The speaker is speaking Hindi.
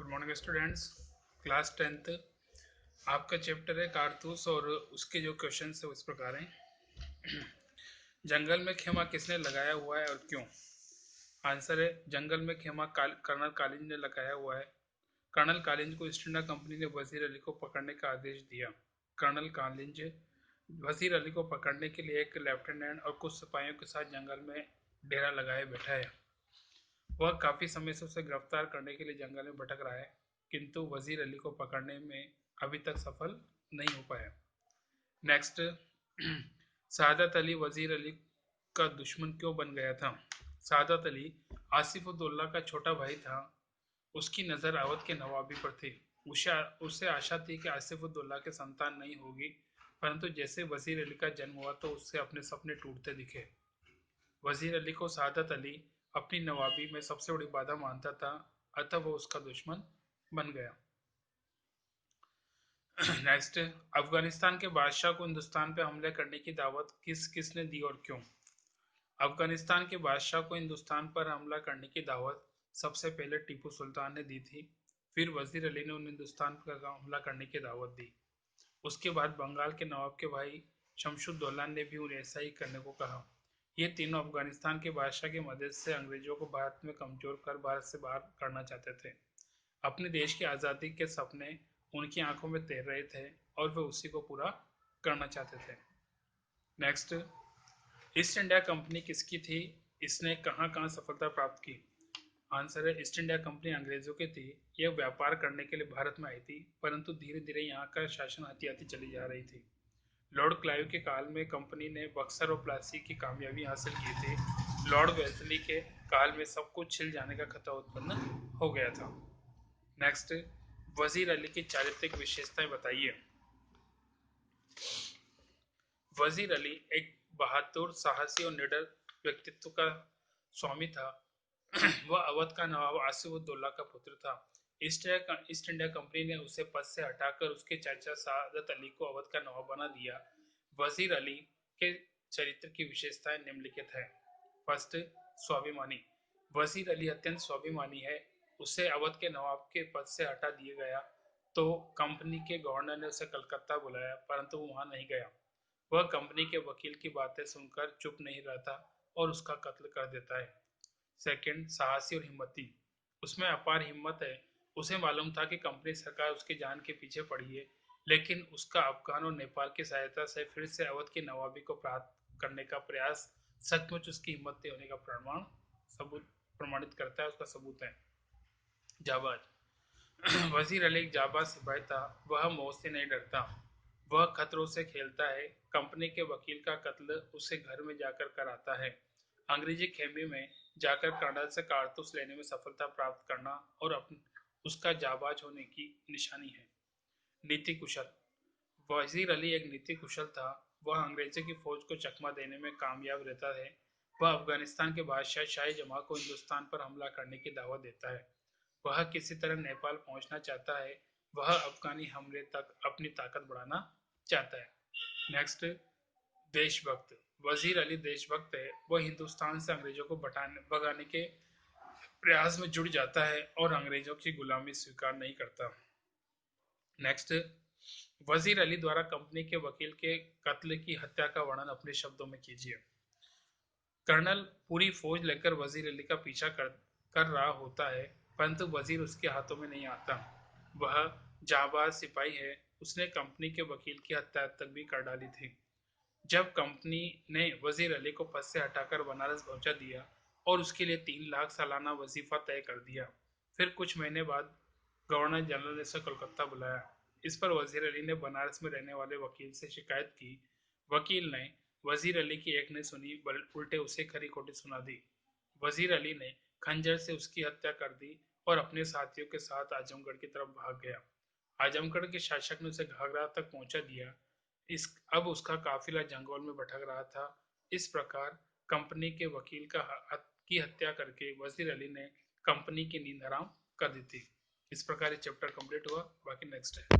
Good morning students. Class 10th आपका चैप्टर है कारतूस और उसके जो क्वेश्चन है उस प्रकार हैं। जंगल में खेमा किसने लगाया हुआ है और क्यों? आंसर है जंगल में खेमा कर्नल कालिंज ने लगाया हुआ है। कर्नल कालिंज को ईस्ट इंडिया कंपनी ने वजीर अली को पकड़ने का आदेश दिया। कर्नल कालिंज वजीर अली को पकड़ने के लिए एक लेफ्टिनेंट और कुछ सिपाहियों के साथ जंगल में डेरा लगाए बैठा है। वह काफी समय से उसे गिरफ्तार करने के लिए जंगल में भटक रहा है, किंतु वजीर अली को पकड़ने में अभी तक सफल नहीं हो पाया। नेक्स्ट, सादत अली वजीर अली का दुश्मन क्यों बन गया था? सादत अली आसिफुद्दौला का छोटा भाई था। उसकी नज़र अवध के नवाबी पर थी। उसे आशा थी कि आसिफुद्दौला के संतान नहीं होगी, परंतु जैसे वजीर अली का जन्म हुआ तो उससे अपने सपने टूटते दिखे। वजीर अली को सादत अली अपनी नवाबी में सबसे बड़ी बाधा मानता था, अतः वो उसका दुश्मन बन गया। नेक्स्ट, अफगानिस्तान के बादशाह को हिंदुस्तान पर हमले करने की दावत किसने दी और क्यों? अफगानिस्तान के बादशाह को हिंदुस्तान पर हमला करने की दावत सबसे पहले टीपू सुल्तान ने दी थी। फिर वजीर अली ने उन्हें हिंदुस्तान पर हमला करने की दावत दी। उसके बाद बंगाल के नवाब के भाई शमशुद्दौला ने भी उन्हें ऐसा ही करने को कहा। ये तीनों अफगानिस्तान के बादशाह की मदद से अंग्रेजों को भारत में कमजोर कर भारत से बाहर करना चाहते थे। अपने देश की आज़ादी के सपने उनकी आंखों में तैर रहे थे और वे उसी को पूरा करना चाहते थे। नेक्स्ट, ईस्ट इंडिया कंपनी किसकी थी? इसने कहां कहां सफलता प्राप्त की? आंसर है ईस्ट इंडिया कंपनी अंग्रेजों की थी। यह व्यापार करने के लिए भारत में आई थी, परंतु धीरे धीरे यहाँ का शासन हथियाती चली जा रही थी। लॉर्ड क्लाइव के काल में कंपनी ने बक्सर और प्लासी की कामयाबी हासिल की थी। लॉर्ड वेल्सली के काल में सब कुछ छिल जाने का खतरा उत्पन्न हो गया था। नेक्स्ट, वजीर अली की चारित्रिक विशेषताएं बताइए। वजीर अली एक बहादुर, साहसी और निडर व्यक्तित्व का स्वामी था। वह अवध का नवाब आसिफुद्दौला का पुत्र था। ईस्ट इंडिया कंपनी ने उसे पद से हटाकर उसके चाचा सादत अली को अवध का नवाब बना दिया। वजीर अली के चरित्र की विशेषताएं निम्नलिखित है। फर्स्ट, स्वाभिमानी। वजीर अली अत्यंत स्वाभिमानी है। उसे अवध के नवाब के पद से हटा दिया गया तो कंपनी के गवर्नर ने उसे कलकत्ता बुलाया, परंतु वो वहां नहीं गया। वह कंपनी के वकील की बातें सुनकर चुप नहीं रहता और उसका कत्ल कर देता है। सेकंड, साहसी और हिम्मती। उसमें अपार हिम्मत है। उसे मालूम था कि कंपनी सरकार उसकी जान के पीछे पड़ी है, लेकिन उसका अफगान और नेपाल की सहायता से फिर से अवध की नवाबी को प्राप्त करने का प्रयास सचमुच उसकी हिम्मत होने का प्रमाणित करता है, उसका सबूत है। जाबाज। वजीर अली एक जाबाज सिपाही था। वह मौत से नहीं डरता, वह खतरों से खेलता है। कंपनी के वकील का कत्ल उसे घर में जाकर कराता है। अंग्रेजी खेमे में जाकर कर्नल से कारतूस लेने में सफलता प्राप्त करना और उसका जाबाज होने की निशानी है। नीति कुशल। वजीर अली एक नीति कुशल था। वह अंग्रेजों की फौज को चकमा देने में कामयाब रहता है। वह अफगानिस्तान के बादशाह शाही जमा को हिंदुस्तान पर हमला करने की दावत देता है। वह किसी तरह नेपाल पहुंचना चाहता है। वह अफगानी हमले तक अपनी ताकत बढ़ाना चाहता है। नेक्स्ट, देशभक्त। वजीर अली देशभक्त है। वह हिंदुस्तान से अंग्रेजों को भगाने के प्रयास में जुड़ जाता है और अंग्रेजों की गुलामी स्वीकार नहीं करता। नेक्स्ट, वजीर अली द्वारा कंपनी के वकील के कत्ल की हत्या का वर्णन अपने शब्दों में कीजिए। कर्नल पूरी फौज लेकर वजीर अली का पीछा कर रहा होता है, परंतु वजीर उसके हाथों में नहीं आता। वह जाबाज सिपाही है। उसने कंपनी के वकील की हत्या तक भी कर डाली थी। जब कंपनी ने वजीर अली को पद से हटाकर बनारस पहुंचा दिया और उसके लिए 3 लाख सालाना वजीफा तय कर दिया, फिर कुछ महीने बाद गवर्नर जनरल ने उसे कोलकाता बुलाया। इस पर वजीर अली ने बनारस में रहने वाले वकील से शिकायत की। वकील ने वजीर अली की एक नहीं सुनी, उल्टे उसे खरी खोटी सुना दी। वजीर अली ने खंजर से उसकी हत्या कर दी और अपने साथियों के साथ आजमगढ़ की तरफ भाग गया। आजमगढ़ के शासक ने उसे घाघरा तक पहुंचा दिया। अब उसका काफिला जंगल में भटक रहा था। इस प्रकार कंपनी के वकील की हत्या करके वजीर अली ने कंपनी की नींद हराम कर दी थी। इस प्रकार ये चैप्टर कंप्लीट हुआ। बाकी नेक्स्ट है।